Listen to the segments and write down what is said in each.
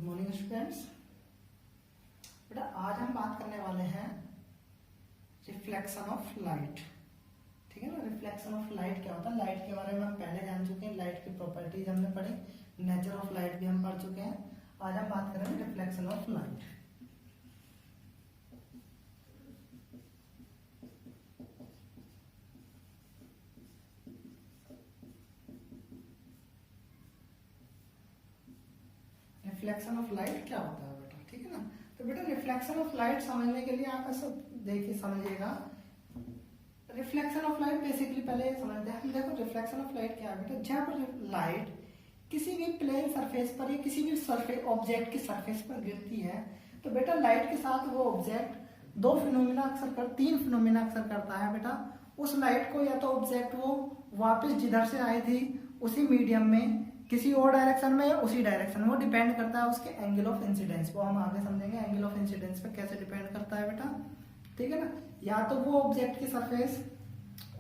Morning students. बेटा आज हम बात करने वाले हैं रिफ्लेक्शन ऑफ लाइट। ठीक है ना। रिफ्लेक्शन ऑफ लाइट क्या होता है, लाइट के बारे में हम पहले जान चुके हैं, लाइट की प्रॉपर्टीज हमने पढ़ी, नेचर ऑफ लाइट भी हम पढ़ चुके हैं। आज हम बात करेंगे reflection of light. Reflection of light क्या होता है बेटा, ठीक है ना। तो बेटा रिफ्लेक्शन ऑफ लाइट समझने के लिए आप ऐसा देखिए समझिएगा। रिफ्लेक्शन ऑफ लाइट बेसिकली पहले समझते हैं हम। देखो रिफ्लेक्शन ऑफ लाइट क्या है बेटा, जब लाइट किसी भी प्लेन सरफेस पर या किसी भी सरफेस ऑब्जेक्ट की सरफेस पर गिरती है तो बेटा लाइट के साथ वो ऑब्जेक्ट तीन फिनोमिना अक्सर करता है बेटा। उस लाइट को या तो ऑब्जेक्ट वो वापस जिधर से आई थी उसी मीडियम में किसी और डायरेक्शन में या उसी डायरेक्शन में, वो डिपेंड करता है उसके एंगल ऑफ इंसिडेंस। वो हम आगे समझेंगे एंगल ऑफ इंसिडेंस पे कैसे डिपेंड करता है बेटा, ठीक है ना। या तो वो ऑब्जेक्ट की सरफेस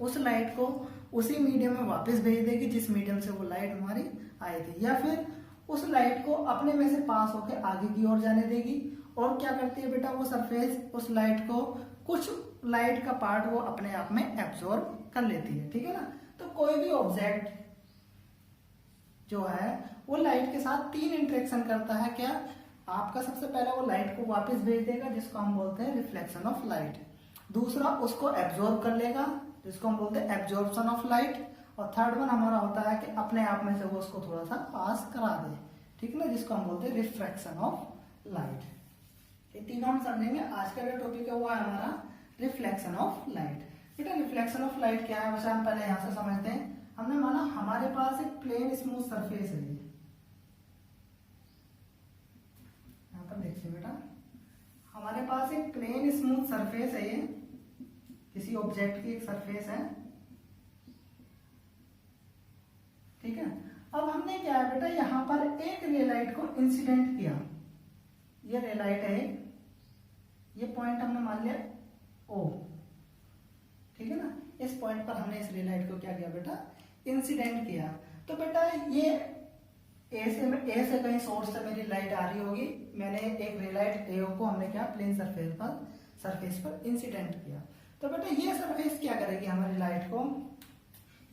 उस लाइट को उसी मीडियम में वापस भेज देगी जिस मीडियम से वो लाइट हमारी आई थी, या फिर उस लाइट को अपने में से पास होकर आगे की ओर जाने देगी। और क्या करती है बेटा, वो सरफेस उस लाइट को कुछ लाइट का पार्ट वो अपने आप में एब्जॉर्ब कर लेती है, ठीक है ना। तो कोई भी ऑब्जेक्ट जो है वो लाइट के साथ तीन इंटरेक्शन करता है। क्या आपका सबसे पहला वो लाइट को वापस भेज देगा जिसको हम बोलते हैं रिफ्लेक्शन ऑफ लाइट। दूसरा उसको एब्जॉर्ब कर लेगा जिसको हम बोलते हैं एब्जॉर्प्शन ऑफ लाइट। और थर्ड वन हमारा होता है कि अपने आप में से वो उसको थोड़ा सा पास करा दे, ठीक है ना, जिसको हम बोलते हैं रिफ्रैक्शन ऑफ लाइट। ये तीनों हम समझेंगे। आज का जो टॉपिक है वो है हमारा रिफ्लेक्शन ऑफ लाइट। बेटा रिफ्लेक्शन ऑफ लाइट क्या है वैसे हम पहले यहाँ से समझते हैं। हमने माना हमारे पास एक प्लेन स्मूथ सरफेस है, यहाँ पर देखिए बेटा, हमारे पास एक प्लेन स्मूथ सरफेस है, ये किसी ऑब्जेक्ट की एक सरफेस है, ठीक है। अब हमने क्या है बेटा, यहाँ पर एक रे लाइट को इंसिडेंट किया। ये रे लाइट है, ये पॉइंट हमने मान लिया O, ठीक है ना। इस पॉइंट पर हमने इस रे लाइट को क्या किया बेटा, इंसिडेंट किया। तो बेटा ये ए से कहीं सोर्स से मेरी लाइट आ रही होगी, मैंने एक रे लाइट ए को हमने क्या प्लेन सरफेस पर इंसिडेंट किया। तो बेटा ये सरफेस क्या करेगी, हमारी लाइट को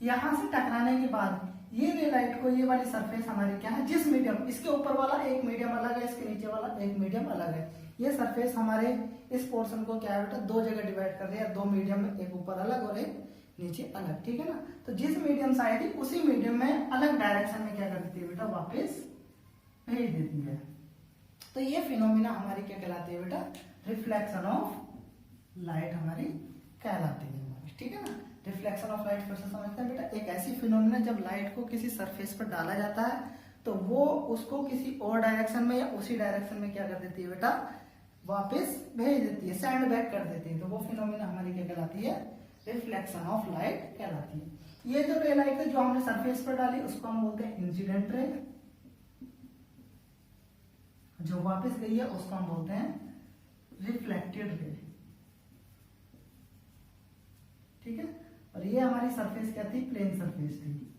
यहां से टकराने के बाद ये रे लाइट को, ये वाली सरफेस हमारी क्या है, जिस मीडियम, इसके ऊपर वाला एक मीडियम अलग है, इसके नीचे वाला एक मीडियम अलग है। ये सरफेस हमारे इस पोर्शन को क्या है बेटा, दो जगह डिवाइड कर रही है, दो मीडियम में, एक ऊपर अलग और एक नीचे अलग, ठीक है ना। तो जिस मीडियम से आई थी उसी मीडियम में अलग डायरेक्शन में क्या कर देती है बेटा, वापस भेज देती है। तो ये फिनोमिना हमारी क्या कहलाती है बेटा, रिफ्लेक्शन ऑफ लाइट हमारी कहलाती है हमारी, ठीक है ना। रिफ्लेक्शन ऑफ लाइट फिर से समझते हैं बेटा, एक ऐसी फिनोमिना जब लाइट को किसी सरफेस पर डाला जाता है तो वो उसको किसी और डायरेक्शन में या उसी डायरेक्शन में क्या कर देती है बेटा, वापस भेज देती है, सेंड बैक कर देती है। तो वो फिनोमिना हमारी क्या कहलाती है, रिफ्लेक्शन ऑफ लाइट कहलाती है। ये जो रे लाइट है जो हमने सरफेस पर डाली उसको हम बोलते हैं इंसिडेंट रे, जो वापस गई है उसको हम बोलते हैं रिफ्लेक्टेड रे, ठीक है। और ये हमारी सरफेस क्या थी, प्लेन सरफेस थी।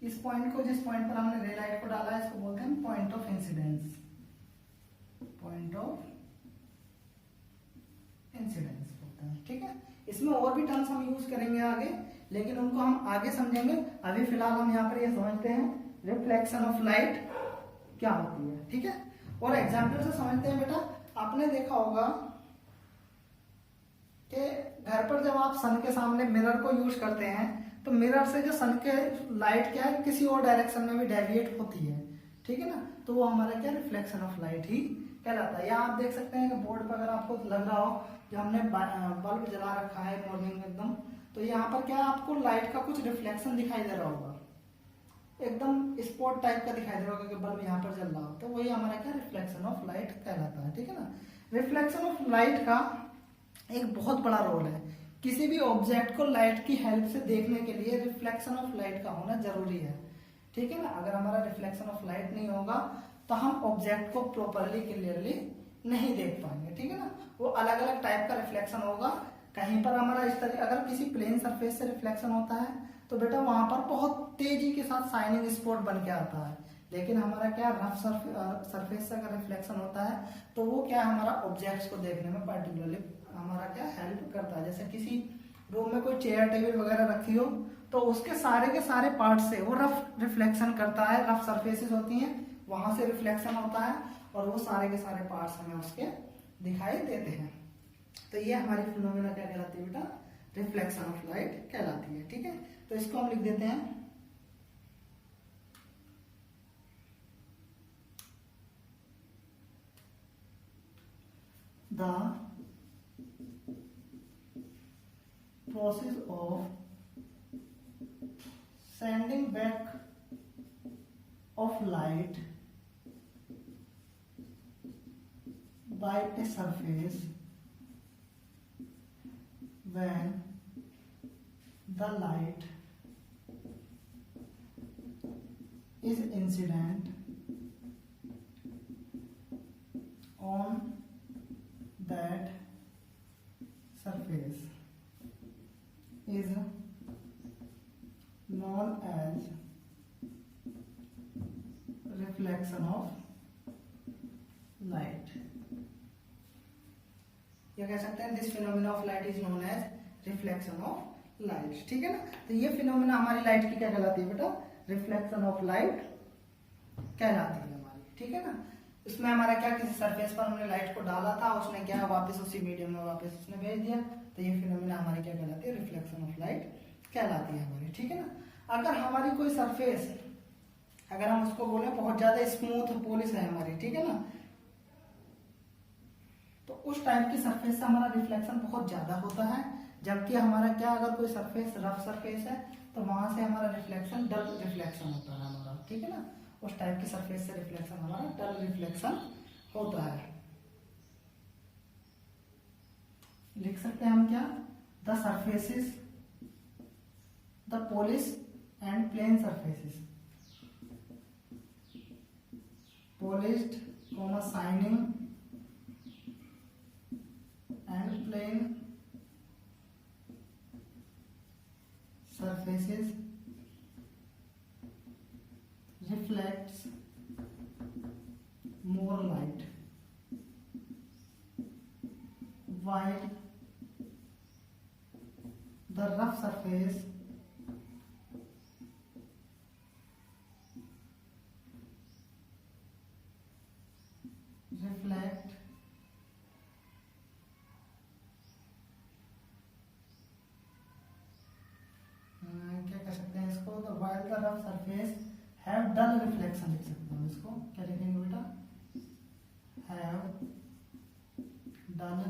इस पॉइंट को, जिस पॉइंट पर हमने रे लाइट को डाला है इसको बोलते हैं point of incidence, point of incidence बोलते हैं, ठीक है। इसमें और भी टर्म्स हम यूज करेंगे आगे, लेकिन उनको हम आगे समझेंगे। अभी फिलहाल हम यहाँ पर ये समझते हैं रिफ्लेक्शन ऑफ लाइट क्या होती है, ठीक है। और एग्जाम्पल से समझते हैं बेटा। आपने देखा होगा कि घर पर जब आप सन के सामने मिरर को यूज करते हैं तो मिरर से जो सन के लाइट क्या है किसी और डायरेक्शन में भी डेविएट होती है, ठीक है ना। तो वो हमारा क्या रिफ्लेक्शन ऑफ लाइट ही कहलाता है। यहाँ आप देख सकते हैं कि बोर्ड पर अगर आपको लग रहा हो जो हमने बल्ब जला रखा है मॉर्निंग में एकदम, तो यहाँ पर क्या आपको लाइट का कुछ रिफ्लेक्शन दिखाई दे रहा होगा, एकदम स्पॉट टाइप का दिखाई दे रहा होगा कि बल्ब यहाँ पर जल रहा हो। तो वही हमारा क्या रिफ्लेक्शन ऑफ लाइट कहलाता है, ठीक है ना। रिफ्लेक्शन ऑफ लाइट का एक बहुत बड़ा रोल है। किसी भी ऑब्जेक्ट को लाइट की हेल्प से देखने के लिए रिफ्लेक्शन ऑफ लाइट का होना जरूरी है, ठीक है ना। अगर हमारा रिफ्लेक्शन ऑफ लाइट नहीं होगा तो हम ऑब्जेक्ट को प्रॉपरली क्लियरली नहीं देख पाएंगे, ठीक है ना। वो अलग अलग टाइप का रिफ्लेक्शन होगा, कहीं पर हमारा इस तरह अगर किसी प्लेन सरफेस से रिफ्लेक्शन होता है तो बेटा वहां पर बहुत तेजी के साथ शाइनिंग स्पॉट बन के आता है, लेकिन हमारा क्या रफ सरफेस से अगर रिफ्लेक्शन होता है तो वो क्या हमारा ऑब्जेक्ट्स को देखने में पर्टिकुलरली हमारा क्या हेल्प करता है। जैसे किसी रूम में कोई चेयर टेबल वगैरह रखी हो तो उसके सारे के सारे पार्ट से वो रफ रिफ्लेक्शन करता है, रफ सरफेसेस होती हैं वहां से रिफ्लेक्शन होता है और वो सारे के सारे पार्ट्स हमें उसके दिखाई देते हैं। तो ये हमारी फिनोमेना क्या कहलाती है बेटा, रिफ्लेक्शन ऑफ लाइट कहलाती है। ठीक है, तो इसको हम लिख देते हैं the process of sending back of light by a surface when the light is incident on that surface is known as reflection of light। ये कह सकते हैं this phenomena of light is known as reflection of light. ठीक है ना, तो ये phenomena हमारी लाइट की क्या कहलाती है बेटा, रिफ्लेक्शन ऑफ लाइट कहलाती है हमारी। ठीक है ना, इसमें हमारा क्या किसी सरफेस पर हमने लाइट को डाला था, उसने क्या वापस उसी मीडियम में वापस उसने भेज दिया, तो ये फिनोमेना हमारी क्या कहलाती है, रिफ्लेक्शन ऑफ लाइट कहलाती है हमारी। ठीक है ना, अगर हमारी कोई सरफेस अगर हम उसको बोले बहुत ज्यादा स्मूथ पॉलिश है हमारी, ठीक है ना, तो उस टाइप की सरफेस से हमारा रिफ्लेक्शन बहुत ज्यादा होता है। जबकि हमारा क्या अगर कोई सरफेस रफ सरफेस है तो वहां से हमारा रिफ्लेक्शन डल रिफ्लेक्शन होता है हमारा। ठीक है ना, उस टाइप की सरफेस से रिफ्लेक्शन हमारा डल रिफ्लेक्शन होता है। लिख सकते हैं हम क्या, the surfaces the polish and plane surfaces polished, shining and plain surfaces reflects more light, while the rough surface reflect क्या कह सकते हैं इसको, तो while the rough surface have dull reflection लिख सकते हैं इसको, क्या लिखेंगे बेटा, have dull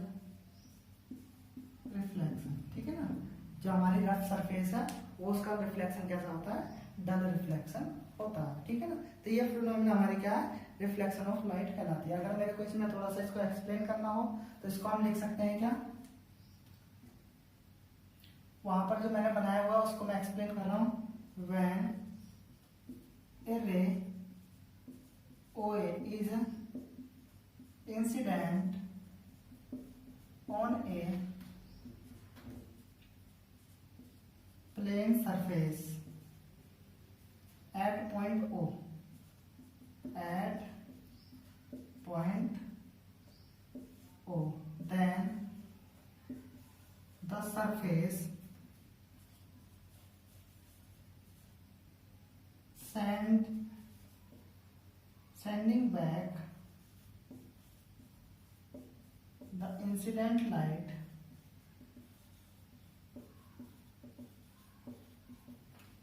reflection। ठीक है ना, जो हमारी रफ सरफेस है वो उसका रिफ्लेक्शन कैसा होता है, डल रिफ्लेक्शन होता है। ठीक है ना, तो ये फिनोमेना हमारी क्या है, रिफ्लेक्शन ऑफ लाइट कहलाती है। अगर मेरे को इसमें थोड़ा सा इसको एक्सप्लेन करना हो तो इसको हम लिख सकते हैं क्या, वहां पर जो मैंने बनाया हुआ उसको मैं एक्सप्लेन कर रहा हूं। When a ray OA is incident on a plane surface at point O, then the surface sending back the incident light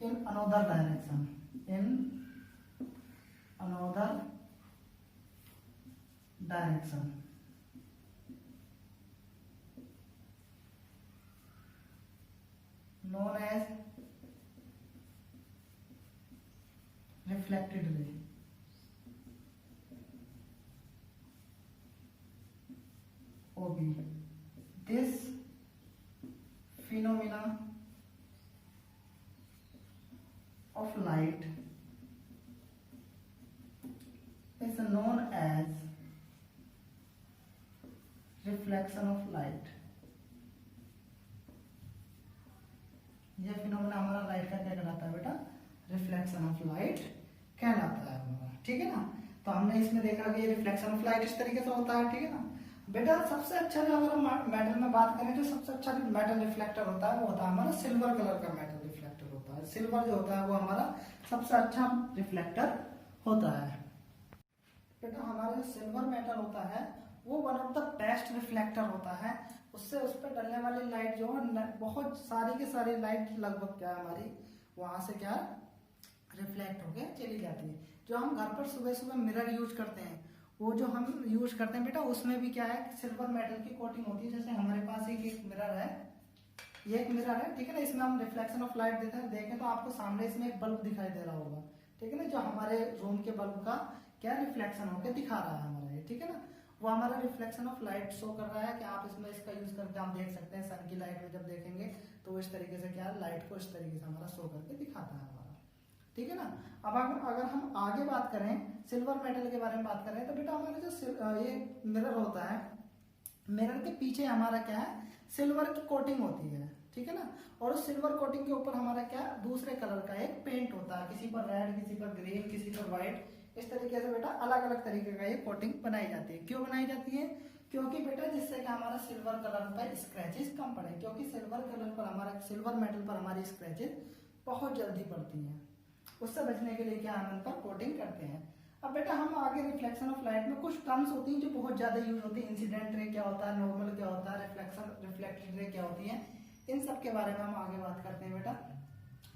in another direction, known as reflected ray। OB, this phenomena of light is known as reflection of light। ये phenomena हमारा light का क्या कहलाता है बेटा, reflection of light कहलाता है हमारा, ठीक है ना। तो हमने इसमें देखा कि रिफ्लेक्शन ऑफ लाइट इस तरीके से होता है, ठीक है ना बेटा। सबसे अच्छा जो अगर हम मेटल में बात करें तो सबसे अच्छा जो मेटल रिफ्लेक्टर होता है वो होता है हमारा सिल्वर कलर का मेटल रिफ्लेक्टर होता है। सिल्वर जो होता है वो हमारा सबसे अच्छा रिफ्लेक्टर होता है बेटा। हमारा जो सिल्वर मेटल होता है वो one of the best reflector होता है। उससे उस पर डलने वाली लाइट जो है बहुत सारी की सारी लाइट लगभग क्या हमारी वहां से क्या रिफ्लेक्ट होके चली जाती है। जो हम घर पर सुबह सुबह मिरर यूज करते हैं, वो जो हम यूज करते हैं बेटा उसमें भी क्या है सिल्वर मेटल की कोटिंग होती है। जैसे हमारे पास एक मिरर है, ये एक मिरर है, ठीक है ना। इसमें हम रिफ्लेक्शन ऑफ लाइट देते हैं, देखें तो आपको सामने इसमें एक बल्ब दिखाई दे रहा होगा, ठीक है ना, जो हमारे रूम के बल्ब का क्या रिफ्लेक्शन होकर दिखा रहा है हमारा ये, ठीक है ना। वो हमारा रिफ्लेक्शन ऑफ लाइट शो कर रहा है कि आप इसमें इसका यूज करके आप देख सकते हैं सन की लाइट में जब देखेंगे तो इस तरीके से क्या लाइट को इस तरीके से हमारा शो करके दिखाता है हमारा, ठीक है ना। अब अगर हम आगे बात करें सिल्वर मेटल के बारे में बात करें तो बेटा हमारा जो ये मिरर होता है, मिरर के पीछे हमारा क्या है सिल्वर की कोटिंग होती है, ठीक है ना। और उस सिल्वर कोटिंग के ऊपर हमारा क्या दूसरे कलर का एक पेंट होता है, किसी पर रेड, किसी पर ग्रीन, किसी पर व्हाइट, इस तरीके से बेटा अलग अलग तरीके का ये कोटिंग बनाई जाती है। क्यों बनाई जाती है? क्योंकि बेटा जिससे कि हमारा सिल्वर कलर पर स्क्रैचेस कम पड़े, क्योंकि सिल्वर कलर पर हमारा सिल्वर मेटल पर हमारी स्क्रैचेस बहुत जल्दी पड़ती हैं। उससे बचने के लिए क्या हम उन पर कोटिंग करते हैं। अब बेटा हम आगे रिफ्लेक्शन ऑफ लाइट में कुछ टर्म्स होती हैं जो बहुत ज्यादा यूज होती है। इंसिडेंट रे क्या होता है, नॉर्मल क्या होता है, रिफ्लेक्टेड रे क्या होती है, इन सब के बारे में हम आगे बात करते हैं बेटा।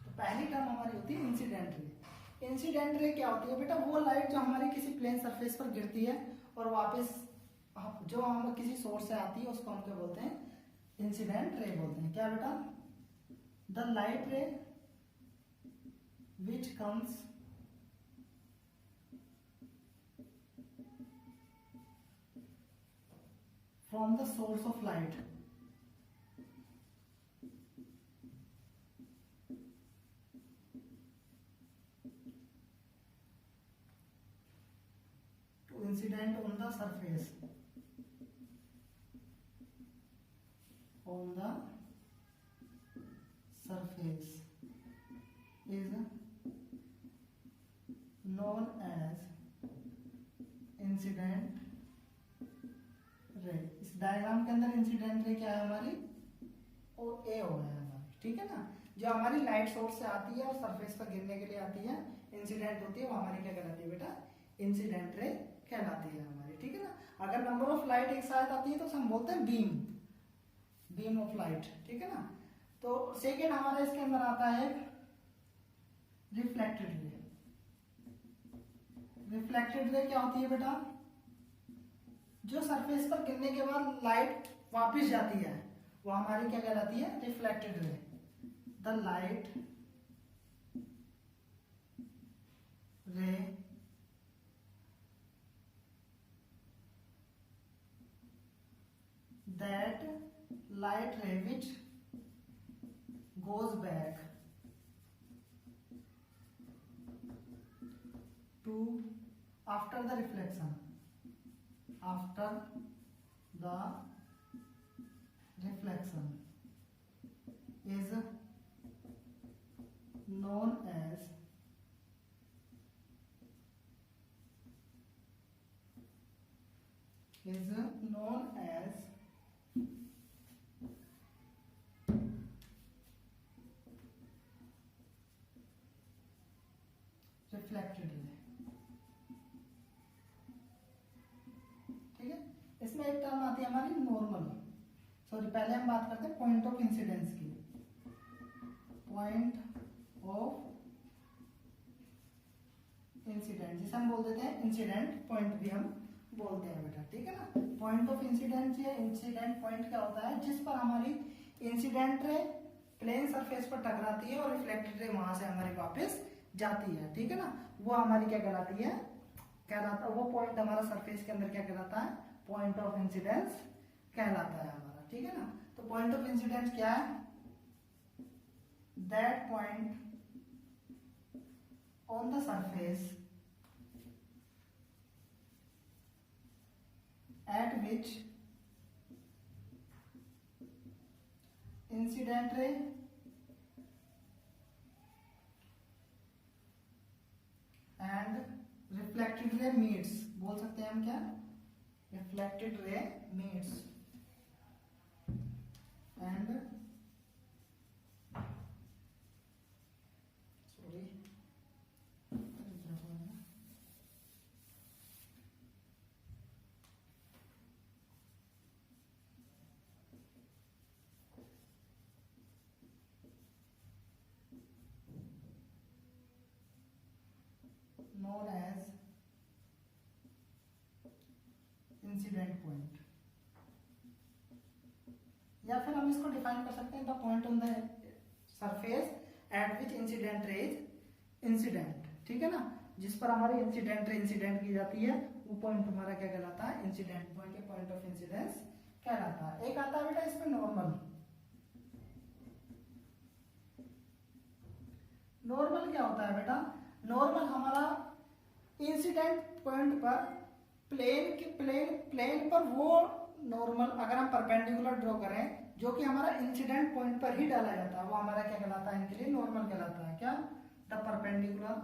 तो पहली टर्म हमारी होती है इंसिडेंट रे। इंसिडेंट रे क्या होती है बेटा? वो लाइट जो हमारी किसी प्लेन सरफेस पर गिरती है और वापस जो हम किसी सोर्स से आती है उसको हम क्या बोलते हैं? इंसिडेंट रे बोलते हैं। क्या बेटा? द लाइट रे which comes from the source of light to incident on the surface is known as incident ray. इस डायग्राम के अंदर इंसिडेंट रे क्या है हमारी? ओ ए हो है हमारी, ठीक है ना। जो हमारी लाइट सोर्स से आती है और सरफेस पर गिरने के लिए आती है, इंसिडेंट होती है, वो हमारी क्या कहलाती है बेटा? इंसिडेंट रे कहलाती है हमारी, ठीक है ना। अगर नंबर ऑफ लाइट एक साथ आती है तो हम बोलते हैं बीम ऑफ लाइट, ठीक है ना। तो सेकेंड हमारा इसके अंदर आता है रिफ्लेक्टेड रे। रिफ्लेक्टेड रे क्या होती है बेटा? जो सरफेस पर गिरने के बाद लाइट वापस जाती है वो हमारी क्या कहलाती है? Reflected ray. द लाइट रे that light ray which goes back to after the reflection is known as reflected ray, ठीक है। इसमें एक टर्म आती है हमारी नॉर्मल। सॉरी, पहले हम बात करते हैं पॉइंट ऑफ इंसिडेंस की। पॉइंट ऑफ इंसिडेंट जिसे हम बोल देते हैं इंसिडेंट पॉइंट भी हम बोलते हैं बेटा, ठीक है ना। पॉइंट ऑफ इंसिडेंस या इंसिडेंट पॉइंट क्या होता है? जिस पर हमारी इंसिडेंट रे प्लेन सरफेस पर टकराती है और रिफ्लेक्टेड रे वहां से हमारी वापस जाती है, ठीक है ना। वो हमारी क्या कहलाती है? कहलाता वो पॉइंट हमारा सरफेस के अंदर क्या कहलाता है? पॉइंट ऑफ इंसिडेंस कहलाता है हमारा, ठीक है ना। तो पॉइंट ऑफ इंसिडेंस क्या है? That point on the surface at which incident ray reflected ray meets, बोल सकते हैं हम क्या, reflected ray meets and sorry known as incident point, या फिर हम इसको डिफाइन कर सकते हैं the point on the surface at which incident ray is incident, ठीक है ना, जिस पर हमारी इंसिडेंट रे इंसिडेंट की जाती है वो पॉइंट हमारा क्या कहलाता है, इंसिडेंट पॉइंट या पॉइंट ऑफ इंसिडेंस कहलाता है। एक आता है बेटा इसमें नॉर्मल, नॉर्मल क्या होता है बेटा, नॉर्मल हमारा इंसिडेंट पॉइंट पर प्लेन पर वो नॉर्मल अगर हम परपेंडिकुलर ड्रॉ करें जो कि हमारा इंसिडेंट पॉइंट पर ही डाला जाता है वो हमारा क्या कहलाता है, इनके लिए नॉर्मल कहलाता है। क्या, the perpendicular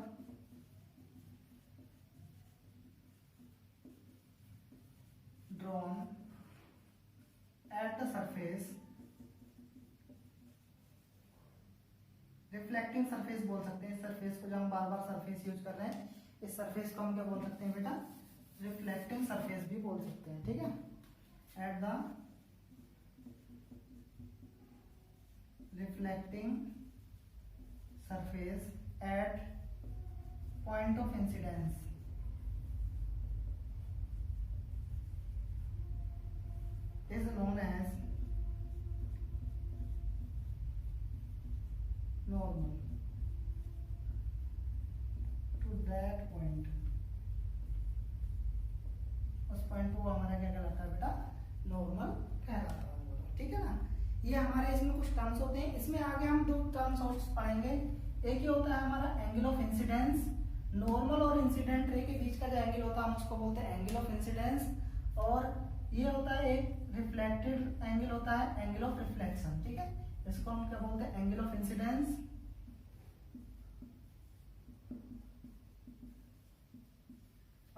drawn at the surface, reflecting surface बोल सकते हैं इस सरफेस को, जो हम बार बार सरफेस यूज कर रहे हैं इस सरफेस को हम क्या बोल सकते हैं बेटा, रिफ्लेक्टिंग सरफेस भी बोल सकते हैं, ठीक है। At the reflecting surface at point of incidence is known as normal to that point, उस पॉइंट को हमारा क्या कहलाता है बेटा, नॉर्मल कहलाता है, ठीक है ना। ये हमारे इसमें कुछ टर्म्स होते हैं, इसमें आगे हम दो टर्म्स और पढ़ेंगे। एक ही होता है हमारा एंगल ऑफ इंसिडेंस, नॉर्मल और इंसिडेंट रे के बीच का जो एंगल होता है हम उसको बोलते हैं एंगल ऑफ इंसिडेंस, और ये होता है एक रिफ्लेक्टेड एंगल होता है एंगल ऑफ रिफ्लेक्शन, ठीक है, इसको हम क्या बोलते हैं, एंगल ऑफ इंसिडेंस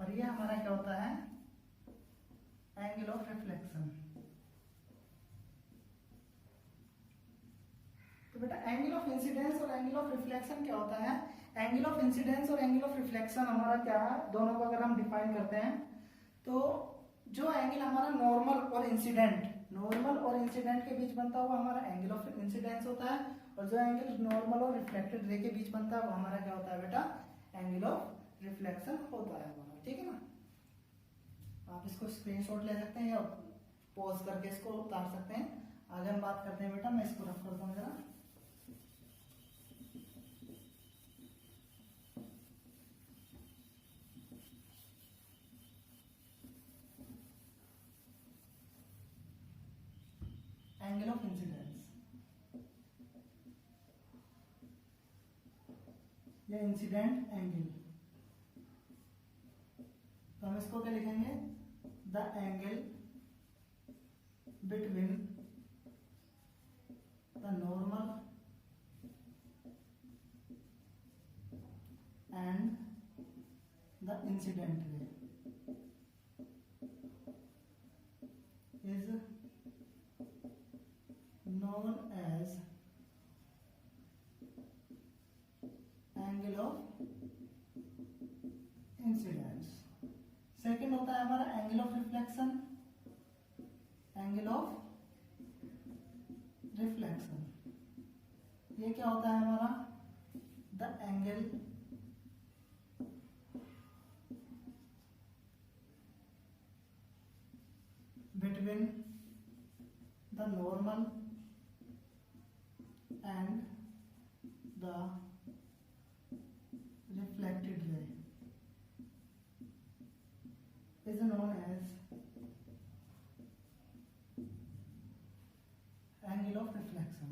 और ये हमारा क्या होता है, एंगल ऑफ रिफ्लेक्शन। तो बेटा एंगल ऑफ इंसिडेंस और एंगल ऑफ रिफ्लेक्शन क्या होता है, एंगल ऑफ इंसिडेंस और एंगल ऑफ रिफ्लेक्शन हमारा क्या है, दोनों को अगर हम डिफाइन करते हैं तो जो एंगल हमारा नॉर्मल और इंसिडेंट के बीच बनता है वो हमारा एंगल ऑफ इंसिडेंस होता है, और जो एंगल नॉर्मल और रिफ्लेक्टेड रे के बीच बनता है वो हमारा क्या होता है बेटा, एंगल ऑफ रिफ्लेक्शन होता है हमारा, ठीक है ना। आप इसको स्क्रीनशॉट ले सकते हैं या पॉज करके इसको उतार सकते हैं। आगे हम बात करते हैं बेटा, मैं इसको रफ करता हूँ जरा। एंगल ऑफ इंसिडेंस या इंसिडेंट एंगल, तो हम इसको क्या लिखेंगे, the angle between the normal and the incident ray is known as angle of incidence। Second होता है हमारा angle of reflection, angle of reflection, ये क्या होता है हमारा, the angle between the normal and the reflected ray is known as angle of reflection,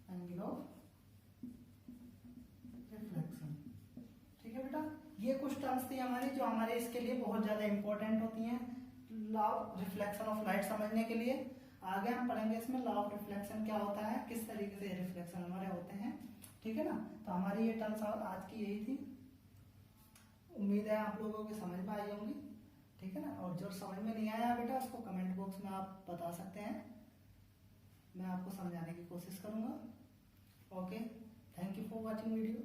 angle of reflection, ठीक है बेटा। ये कुछ टर्म्स थी हमारी जो हमारे इसके लिए बहुत ज्यादा इंपॉर्टेंट होती हैं law of reflection of light समझने के लिए। आगे हम पढ़ेंगे इसमें लॉ ऑफ रिफ्लेक्शन क्या होता है, किस तरीके से रिफ्लेक्शन हमारे होते हैं, ठीक है ना। तो हमारी ये टर्म्स आज की यही थी। उम्मीद है आप लोगों को समझ में आई होंगी, ठीक है ना। और जो समझ में नहीं आया बेटा उसको कमेंट बॉक्स में आप बता सकते हैं, मैं आपको समझाने की कोशिश करूंगा। Okay, thank you for watching video.